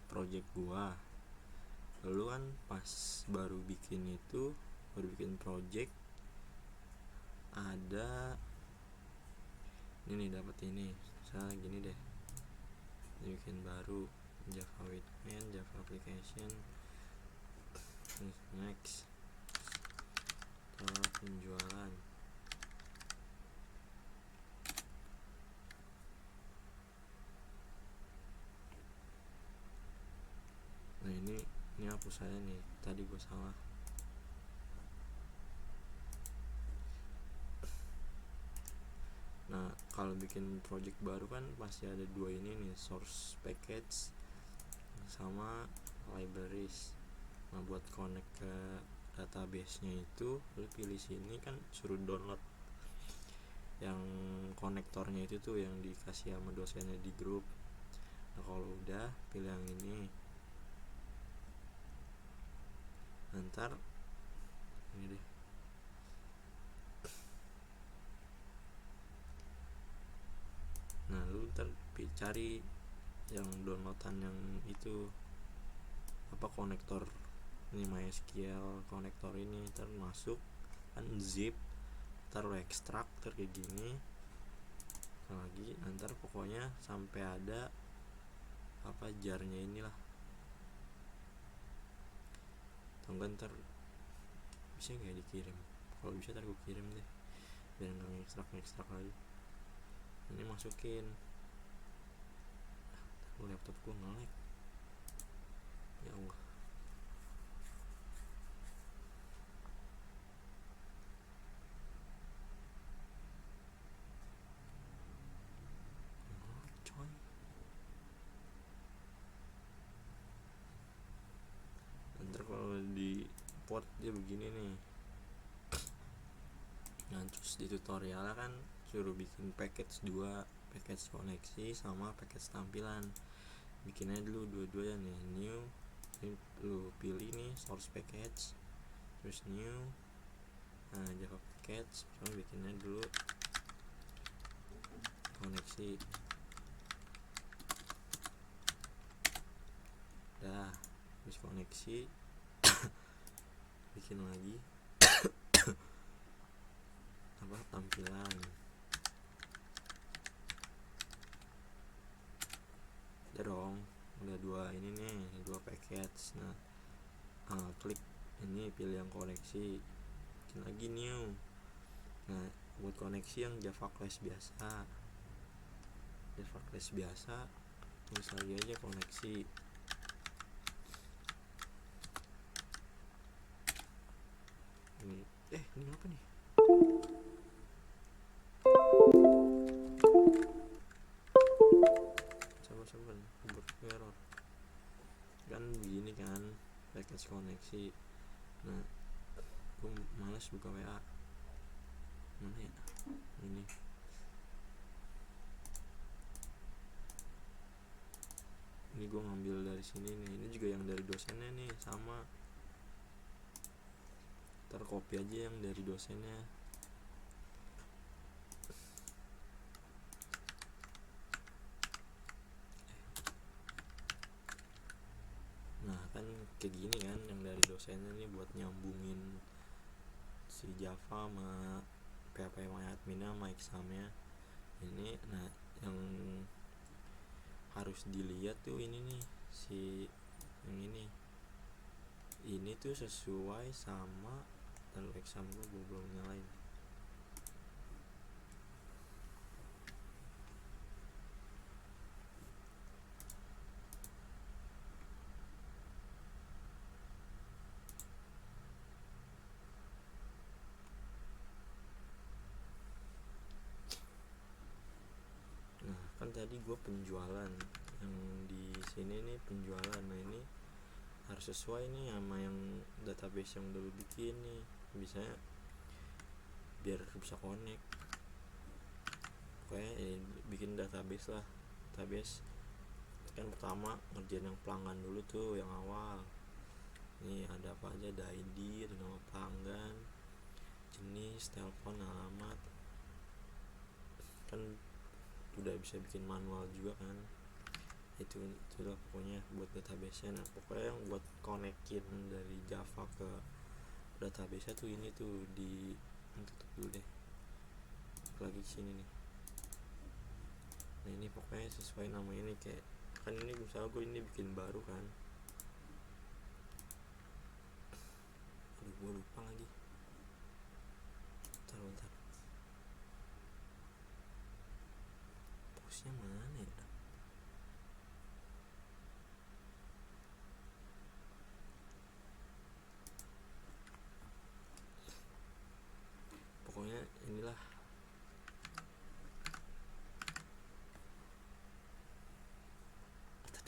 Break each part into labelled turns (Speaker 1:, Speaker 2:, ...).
Speaker 1: project gua. Lalu kan pas baru bikin project, ada ini nih, dapat ini misalnya gini deh, bikin baru Java with main, Java application, next, penjualan. Nah ini hapus saya nih, tadi gue salah. Nah kalau bikin project baru kan pasti ada dua ini nih, source package sama libraries. Nah buat connect ke database nya itu lu pilih sini kan, suruh download yang konektornya itu tuh yang dikasih sama dosennya di grup. Nah kalau udah pilih yang ini, ntar ini deh, nah lu ntar cari yang downloadan yang itu apa, konektor ini MySQL konektor ini, ntar masuk kan zip, ntar lu ekstrak kayak gini lagi, ntar pokoknya sampai ada apa jarnya inilah. Tunggu ntar bisa nggak dikirim, kalau bisa ntar gue kirim deh biar nggak ekstrak lagi. Ini masukin, laptop gue nge-lag ya Allah. Coy, ntar kalau di port dia begini nih. Nah terus di tutorial kan suruh bikin package 2, package koneksi sama package tampilan. Bikinnya dulu dua-duanya nih, new, ini lu pilih nih source package, terus new, nah Java package, sama bikinnya dulu koneksi. Dah habis koneksi bikin lagi apa, tampilan. Udah dong, udah dua ini nih, dua package. Nah klik ini, pilih yang koneksi, bikin lagi new. Nah buat koneksi yang Java class biasa, tulis lagi aja koneksi. Ini apa nih? Sabar error kan begini kan, package koneksi. Nah gue malas buka WA, mana ya, ini gue ngambil dari sini nih, ini juga yang dari dosennya nih, sama ntar copy aja yang dari dosennya. Nah kan kayak gini kan yang dari dosennya nih, buat nyambungin si Java sama PHP MyAdmin sama examnya ini. Nah yang harus dilihat tuh ini nih, si yang ini tuh sesuai sama, lalu exam gue belum nyalain. Nah kan tadi gue penjualan, yang di sini nih penjualan. Nah ini harus sesuai nih sama yang database yang udah lu bikin nih, bisa biar bisa connect. Pokoknya bikin database lah. Database kan pertama ngerjain yang pelanggan dulu tuh, yang awal. Nih ada apa aja, ada ID, ada nama pelanggan, jenis, telepon, alamat. Kan udah bisa bikin manual juga kan. itulah pokoknya buat database nya. Nah pokoknya yang buat konekin dari Java ke database nya tuh ini tuh di tutup dulu deh lagi sini nih. Nah ini pokoknya sesuai namanya nih, kayak kan ini misalnya gue ini bikin baru kan, aduh gue lupa lagi, bentar posnya mana ya. Pokoknya inilah,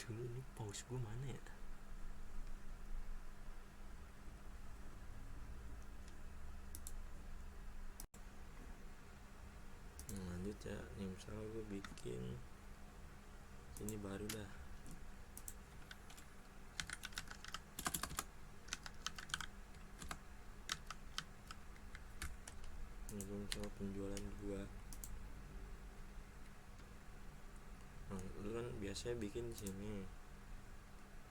Speaker 1: dulu ini pause gue mana ya. Nah lanjut ya, nih misalnya gue bikin ini baru dah, ini gue misalnya penjualan 2. Nah lu kan biasanya bikin sini,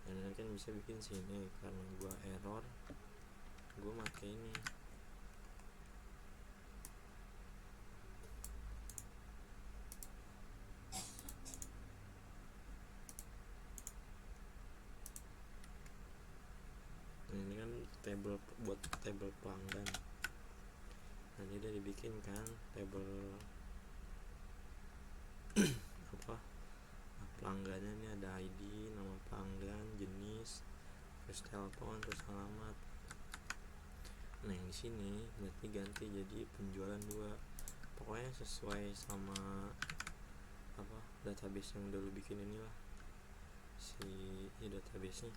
Speaker 1: dan kan bisa bikin sini, karena gue error gue pakai ini. Nah ini kan table buat table pelanggan. Nah ini udah dibikin kan table apa pelanggannya, ini ada ID, nama pelanggan, jenis, terus telepon, terus alamat. Nah yang di sini berarti ganti jadi penjualan 2. Pokoknya sesuai sama apa database yang udah lu bikin inilah si database nya.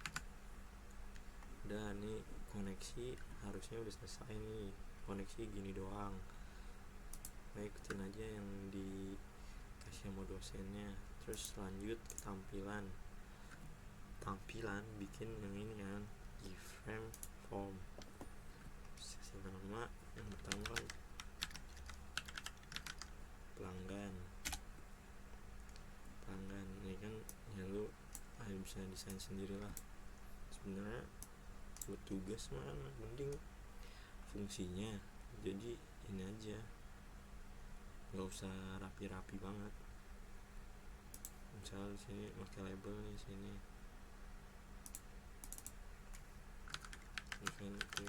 Speaker 1: Udah nih koneksi harusnya udah selesai nih, koneksi gini doang. Nah ikutin aja yang dikasih sama dosennya. Terus lanjut ke tampilan bikin yang ini kan, iframe form. Kasih nama yang pertama kan pelanggan ini kan ya lu bisa desain sendiri lah. Sebenarnya buat tugas mah mending fungsinya jadi ini aja, nggak usah rapi-rapi banget. Misal di sini pakai label nih sini, event ke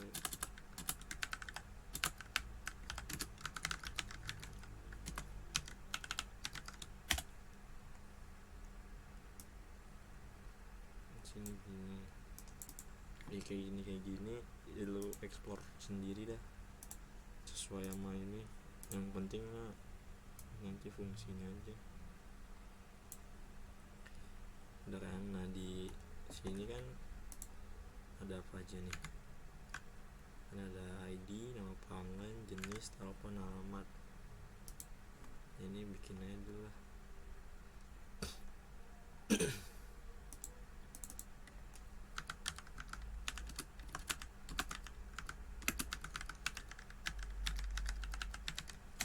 Speaker 1: sini gini. Ya kayak gini ya lu explore sendiri dah sesuai sama ini. Yang penting mah nanti fungsinya aja udah kan. Nah di sini kan ada apa aja nih, kan ada ID, nama pelanggan, jenis, telepon, alamat. Ini bikin aja dulu lah.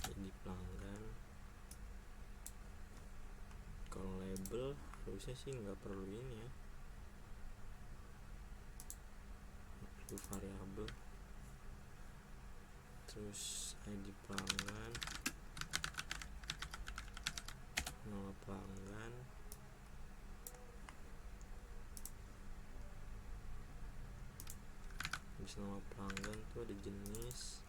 Speaker 1: Jadi pelanggan, kalau label harusnya sih nggak perlu ini ya, perlu variabel. Terus ID pelanggan, nama pelanggan, habis nama pelanggan tuh ada jenis,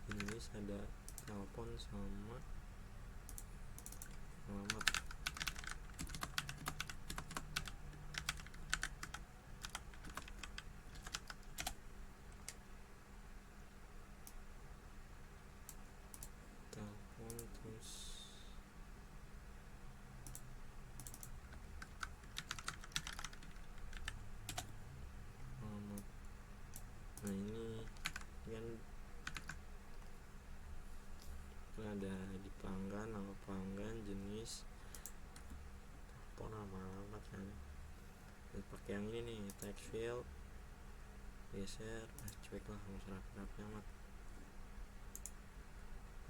Speaker 1: jenis ada telepon sama alamat. Telepon terus alamat. Nah ini kan ada di pelanggan, nama pelanggan, jenis, telepon, nama alamat kan. Dan pakai yang ini nih, text field geser, cuek lah, nggak usah rapi-rapi amat.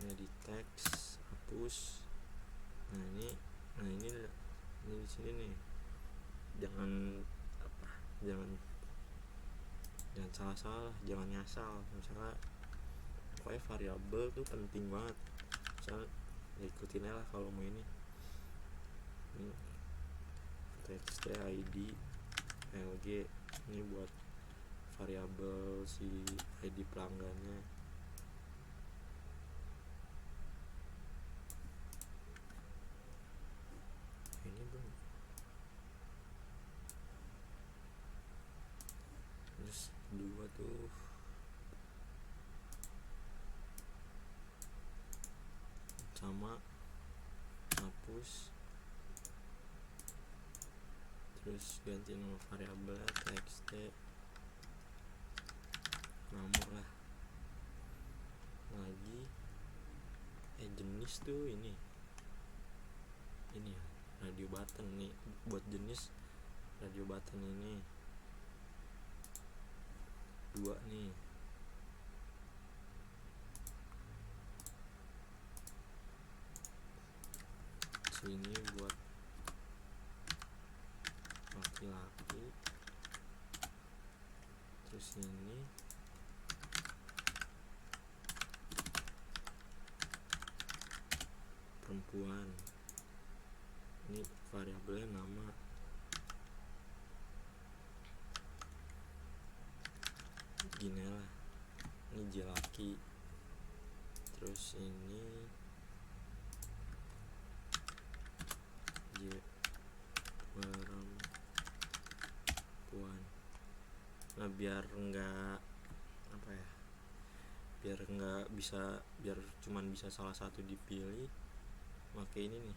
Speaker 1: edit teks, hapus. Nah ini di sini nih, jangan salah-salah, jangan ngasal. Misalnya pokoknya variabel tuh penting banget, misalnya ikutin aja lah kalau mau ini txt id lg, ini buat variabel si id pelanggannya. Ini belum. Terus kedua tuh sama, hapus, terus ganti nama variabelnya txt nama lah lagi. Jenis tuh ini ya, radio button nih, buat jenis radio button ini 2 nih. Sini buat laki-laki, terus ini perempuan. Ini variabelnya nama. Gini lah, ini laki, terus ini perempuan. Nah biar cuman bisa salah satu dipilih, pakai ini nih,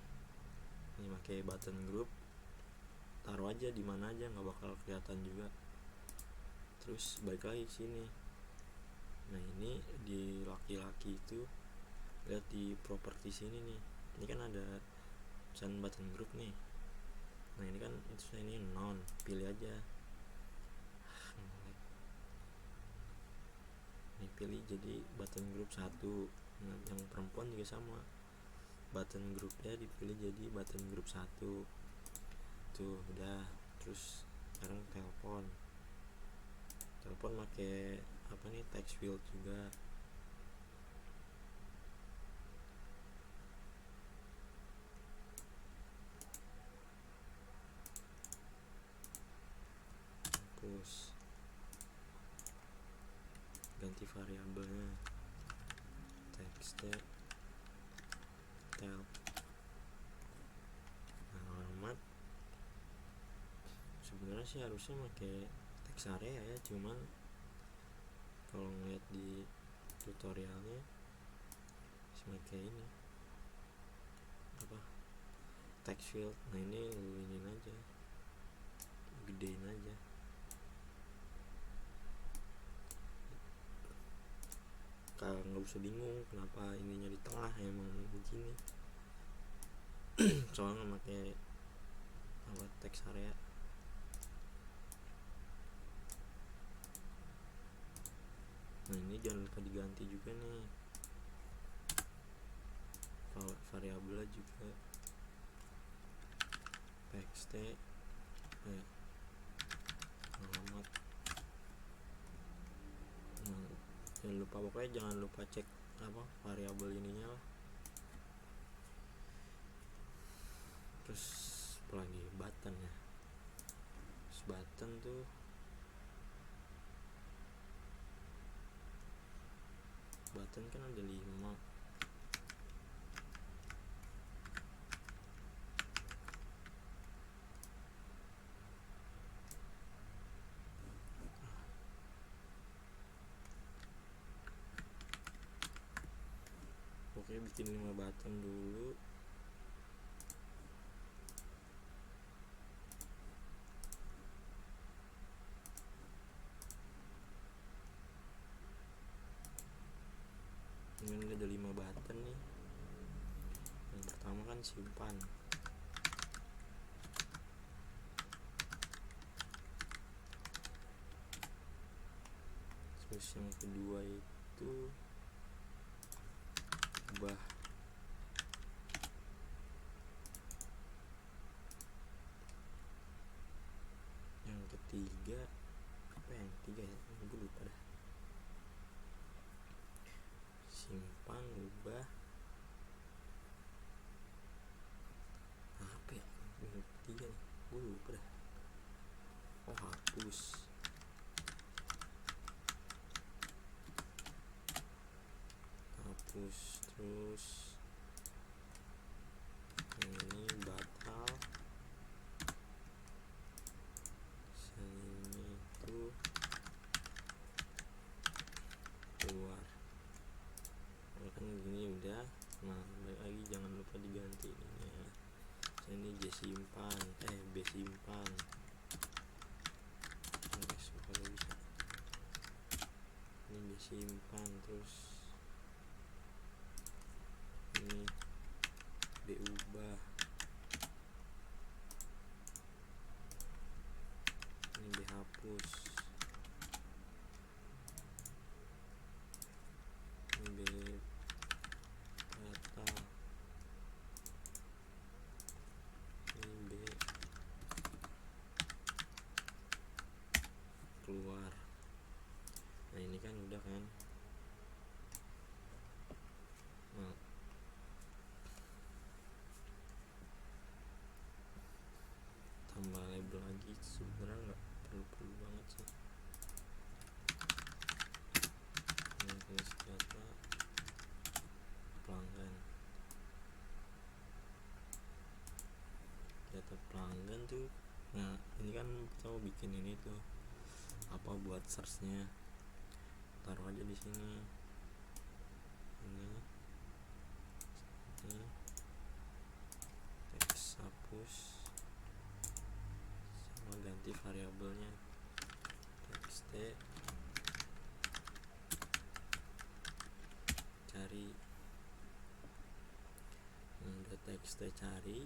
Speaker 1: pakai button group, taruh aja di mana aja, nggak bakal kelihatan juga. Terus balik lagi sini. Nah ini di laki-laki itu lihat di properti sini nih, ini kan ada pesan button group nih. Nah ini kan ini non, pilih aja. Ini pilih jadi button group 1. Nah, yang perempuan juga sama, button groupnya dipilih jadi button group 1 tuh udah. Terus sekarang telepon pakai apa nih, text field juga. Terus ganti variabelnya text tel. Nah, alamat sebenarnya sih harusnya pakai text area ya, cuman kalau ngeliat di tutorialnya pakai ini apa, text field. Nah ini lu ingin aja, gedein aja. Kalau nggak usah bingung kenapa ininya di tengah, emang begini. Soalnya nggak pakai apa, text area. Nah ini jangan lupa diganti juga nih variabelnya juga, txt alamat. Nah jangan lupa, pokoknya jangan lupa cek apa variabel ininya lah. Terus apalagi button ya, terus button tuh button kan ada 5. Oke, bikin 5 button dulu. Ini ada 5 button nih. Yang pertama kan simpan, terus yang kedua itu ubah. Yang ketiga apa yang ketiga ya, gue lupa dah. Simpan, ubah, apa ya yang ketiga nih, gue lupa dah. Oh, hapus. Terus ini batal, sini itu keluar. Kalau kan gini udah, nah balik lagi jangan lupa diganti ininya. Ini J simpan, B simpan. Kalau bisa ini B simpan, terus ini B ubah, ini B hapus, ini B batal, ini B keluar. Nah ini kan udah kan. Nah, tambah label lagi sebenarnya nggak perlu banget sih. Ini senjata pelanggan, pelanggan tuh. Nah ini kan kita mau bikin ini tuh apa buat searchnya, taruh aja di sini. Ini teks hapus, sama ganti variabelnya txt cari. Udah txt cari,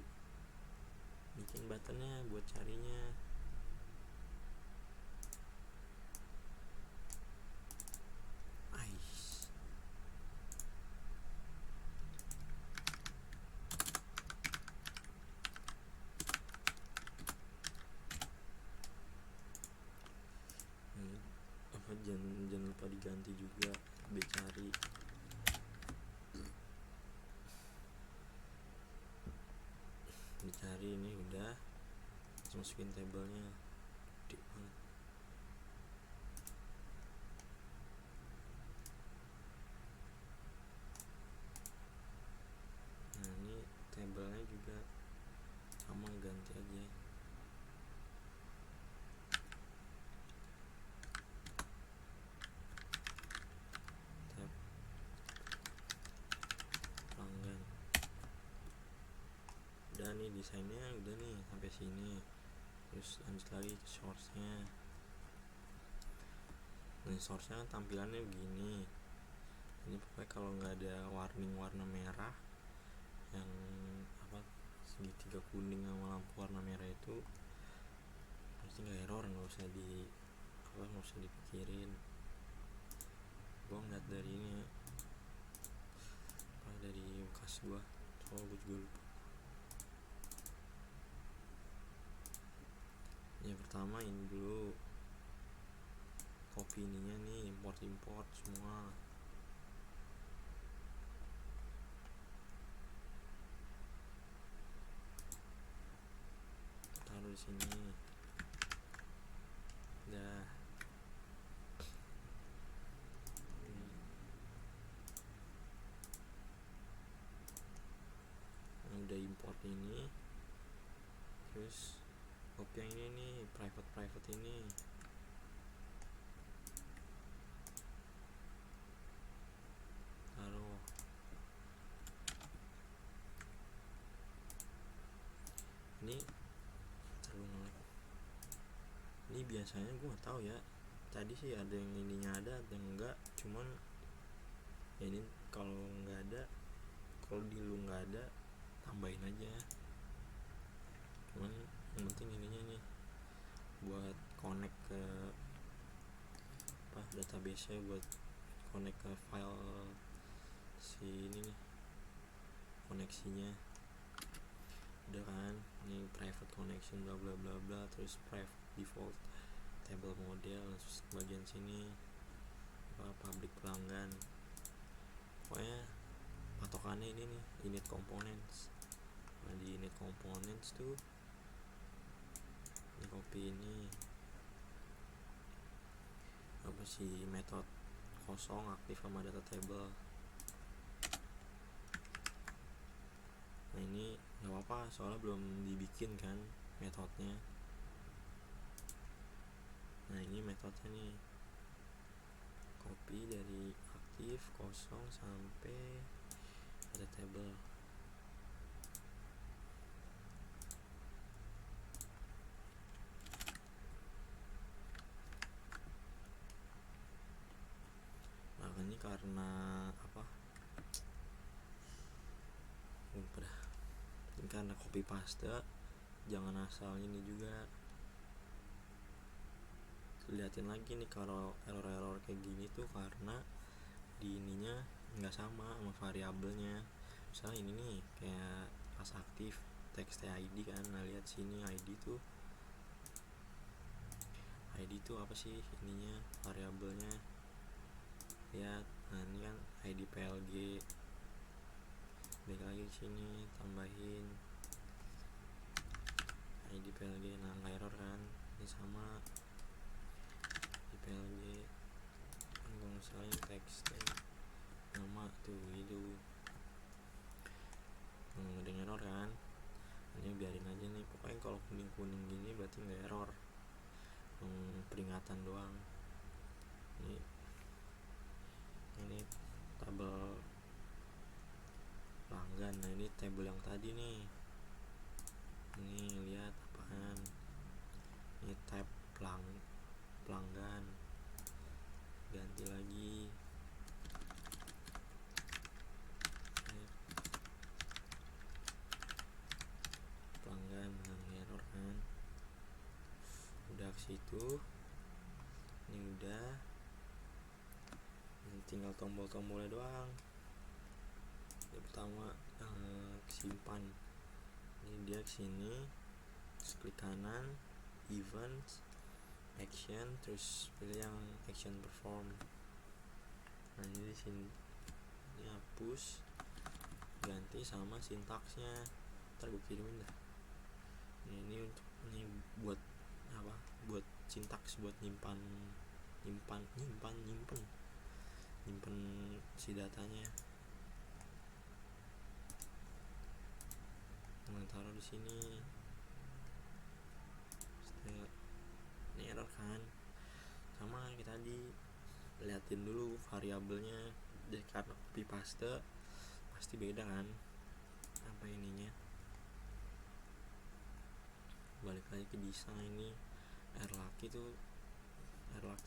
Speaker 1: bikin buttonnya buat carinya. Jangan lupa diganti juga B cari. Dicari ini udah, masukin tabelnya gede banget. Nah ini tabelnya juga sama, ganti aja. Tab pelanggan. Udah nih desainnya udah nih sampai sini. Terus lanjut lagi ke source-nya. Nah source-nya kan tampilannya begini. Ini pokoknya kalau nggak ada warning warna merah, yang apa segitiga kuning sama lampu warna merah itu pasti nggak error, nggak usah dipikirin. Gua ngeliat dari ini ya, dari bekas gua, soalnya gua juga lupa. Yang pertama ini dulu, copy ininya nih, import semua. Taruh di sini. Udah. Udah import ini. Terus copy yang ini nih, private ini. Taruh. Ini terlalu ngelek. Ini biasanya gue nggak tahu ya. Tadi sih ada yang ininya ada yang enggak. Cuman ya ini kalau nggak ada, kalau di lu nggak ada, tambahin aja. Cuman yang penting ininya nih buat connect ke database nya, buat connect ke file si ini nih, koneksinya udah kan, ini private connection bla bla bla bla, terus private default table model, terus bagian sini public pelanggan. Pokoknya patokannya ini nih, init components. Nah di init components tuh ini copy ini apa sih, method kosong aktif sama data table. Nah ini nggak apa-apa soalnya belum dibikin kan metodenya. Nah ini metodenya nih, copy dari aktif kosong sampai data table. Nah ini karena apa, ini karena copy paste, jangan asal ini juga. Liatin lagi nih kalau error kayak gini tuh karena di ininya nggak sama variabelnya. Misalnya ini nih kayak pas aktif text id kan, nah lihat sini id tuh apa sih ininya, variabelnya lihat. Nah ini kan id plg, balik lagi sini tambahin id plg, nah nggak error kan, ini sama plg kan kalau misalnya text nama tuh itu ada error kan. Ini biarin aja nih, pokoknya kalau kuning gini berarti nggak error, peringatan doang. Ini tabel pelanggan. Nah ini tabel yang tadi nih, ini lihat apaan, ini tab pelanggan, ganti lagi pelanggan, error kan. Udah ke situ, ini udah, ini tinggal tombol-tombolnya doang. Yang pertama simpan, ini dia kesini, terus klik kanan, events, action, terus pilih yang action perform. Nah ini di sini, ini hapus, ganti sama sintaksnya, ntar gue kirimin dah. Ini untuk ini buat apa, buat sintaks, buat nyimpan si datanya. Nah, taruh di sini. Ini error kan, sama kayak tadi, liatin dulu variabelnya. Jadi karena copy paste pasti beda kan apa ininya. Balik lagi ke desain ini, air laki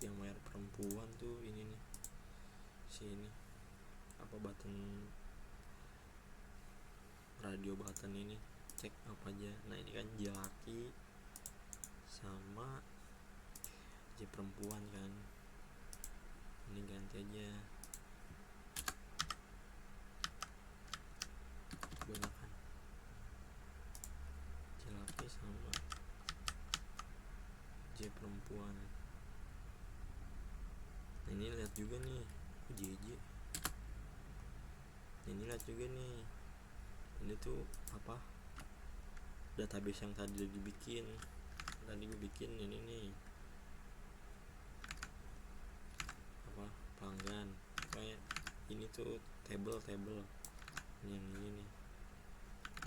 Speaker 1: yang air perempuan tuh ini nih, sini apa button radio button ini, cek apa aja. Nah ini kan J laki sama J perempuan kan, ini ganti aja, gunakan J laki sama J perempuan. Nah ini lihat juga nih JJ, ini lihat juga nih, ini tuh apa, database yang tadi gue bikin ini nih apa, pelanggan, kayak ini tuh table ini yang ini nih,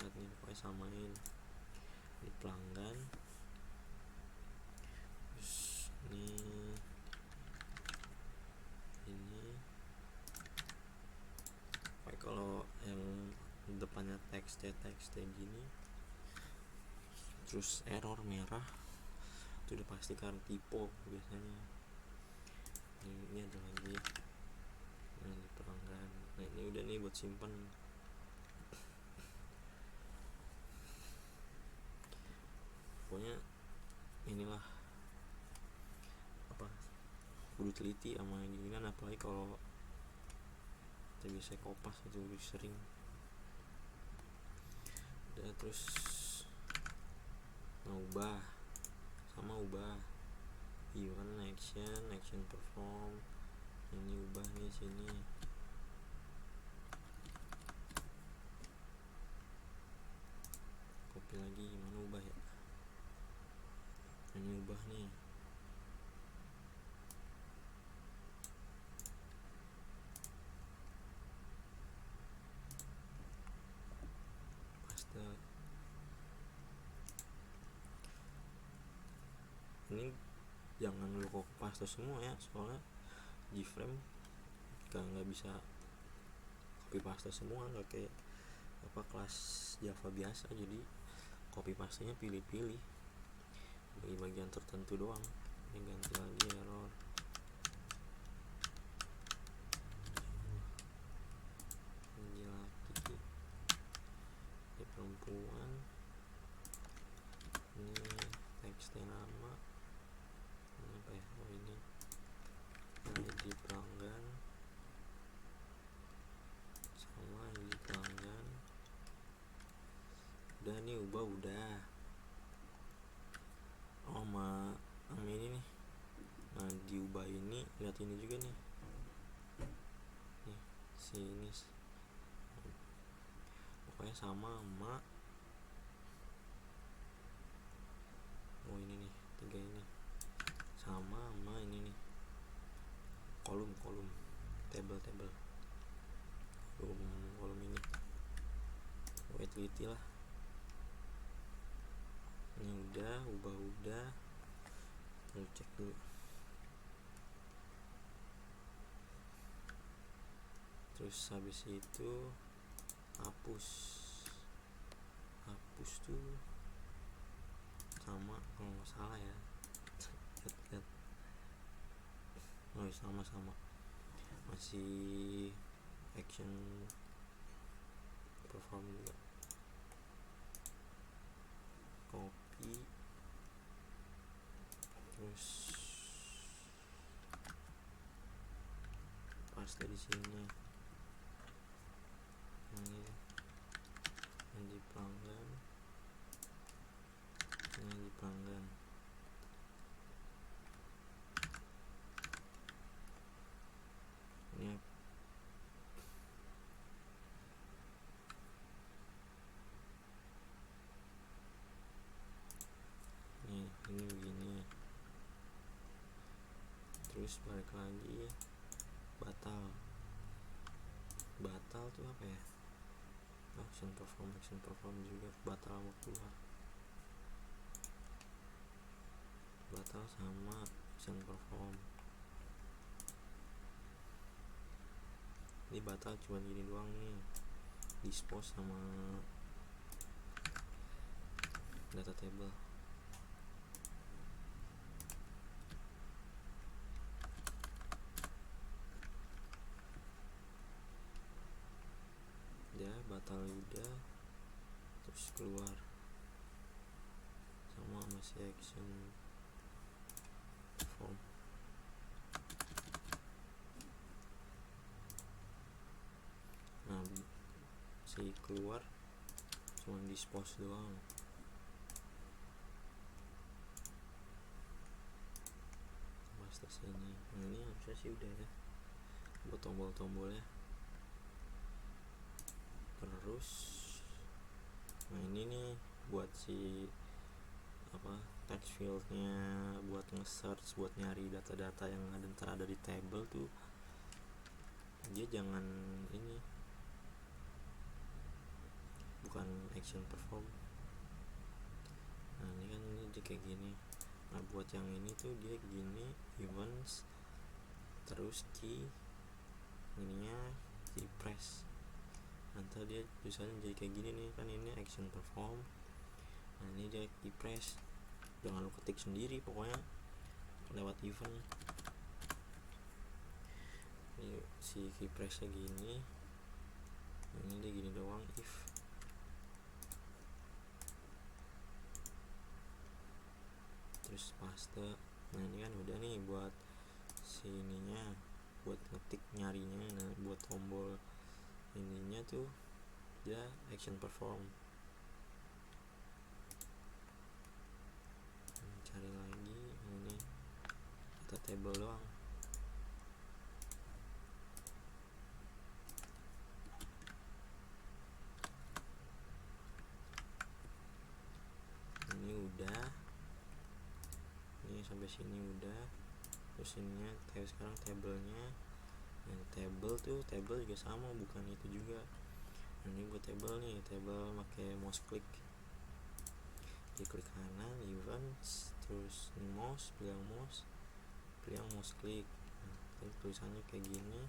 Speaker 1: lihat nih, pokoknya samain ini pelanggan, terus ini kayak kalau yang depannya teks gini terus error merah itu udah pasti karena typo biasanya. Ini ada lagi, nah ini pelanggan. Nah ini udah nih buat simpen. Pokoknya inilah apa, kudu teliti sama gini kan, apalagi kalau kita bisa kopas itu lebih sering. udah. Terus ubah event action perform, ini ubah nih sini. Copy lagi, mana ubah ya, ini ubah nih. Paste. Ini jangan lu kok paste semua ya, soalnya Gframe nggak bisa copy paste semua, nggak kayak kelas Java biasa. Jadi copy pastenya pilih-pilih bagi bagian tertentu doang. Ini ganti lagi error. Ini laki, ini perempuan, ini teksnya nama, ini apa ya, ini ID pelanggan sama ID pelanggan. Udah nih, udah. Ini nih, nah diubah ini, lihat ini juga nih sini, pokoknya sama ini nih, 3 ini sama ini nih, kolom table kolom ini, teliti lah. Ini ubah lalu cek dulu. Terus habis itu hapus tuh sama, kalau nggak salah ya, lihat. Sama masih action perform juga. Copy, terus paste di sini. Ini di pelanggan, ini di pelanggan. Ini begini. Terus balik lagi, batal tuh apa ya, action perform juga batal, mau keluar. Batal sama action perform. Ini batal cuma gini doang nih, dispose sama data table. Ya batal udah, terus keluar sama masih action form. Nah si keluar cuma dispose doang. Paste sini. Nah ini harusnya sih udah ya, buat tombol-tombolnya. Terus nah ini nih buat si text fieldnya, buat nge-search, buat nyari data-data yang ada di table tuh, dia jangan ini, bukan action perform. Nah ini kan ini dia kayak gini. Nah buat yang ini tuh dia gini, events, terus key ininya di press. Nanti dia tulisannya jadi kayak gini nih, kan ini action perform. Nah ini dia di press, jangan lu ketik sendiri, pokoknya lewat event. Ini si key pressnya gini, ini dia gini doang, if. Terus paste. Nah ini kan udah nih buat sininya, buat ngetik nyarinya. Nah buat tombol ininya tuh dia action perform. cari lagi. Ini kita table doang. Ini udah, ini sampai sini udah. Terus ininya sekarang tablenya. Nah, table juga sama, bukan itu juga. Nah, ini buat table nih, table pakai mouse click. Klik kanan events, terus mouse, pilih mouse click. Nah, tulisannya kayak gini.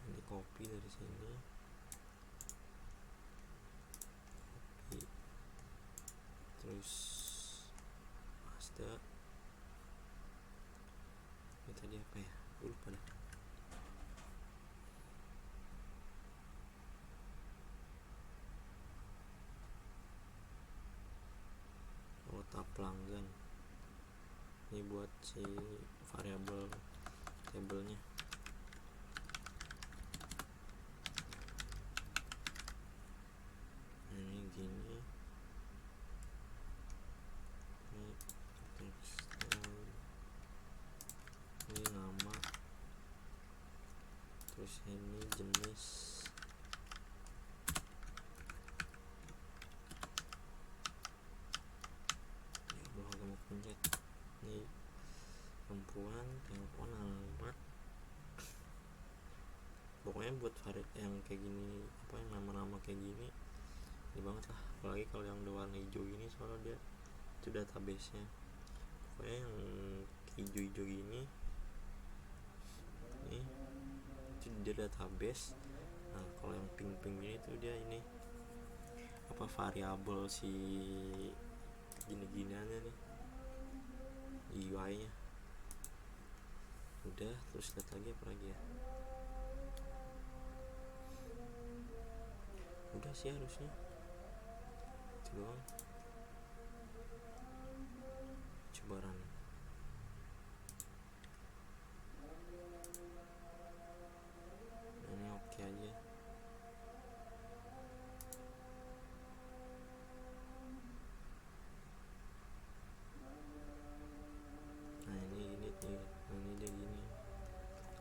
Speaker 1: Ini copy dari sini, copy, terus paste. Ini tadi apa ya? Lupa dah. Tab pelanggan. Ini buat si variabel tablenya. Nah, ini gini. Ini text, ini nama, terus ini jenis. Pencet ini perempuan, telepon, alamat. Pokoknya buat yang kayak gini, apa yang nama-nama kayak gini ini banget lah. Apalagi kalau yang udah warna hijau gini, soalnya dia itu database nya. Pokoknya yang hijau-hijau gini ini itu dia database. Nah, kalau yang pink-pink gini tuh dia ini apa, variabel si gini-gini aja nih UI nya. Udah, terus lihat lagi apa lagi ya. Udah sih harusnya itu doang. Coba run. Ini oke aja. Nah, ini nih, ini dia gini,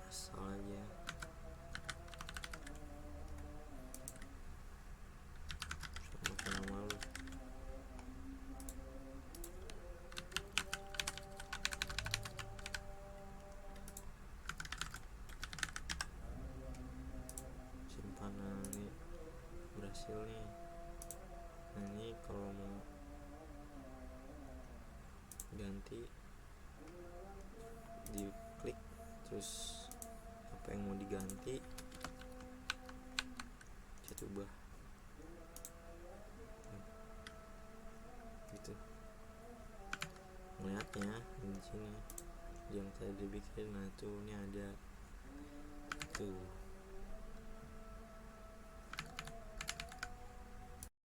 Speaker 1: asal aja. Sama nama lu. Simpanan ini berhasil nih. Nah, ini kalau mau ganti diklik, terus apa yang mau diganti saya ubah gitu. Melihatnya di sini yang tadi dibikin, nah tuh ini ada tuh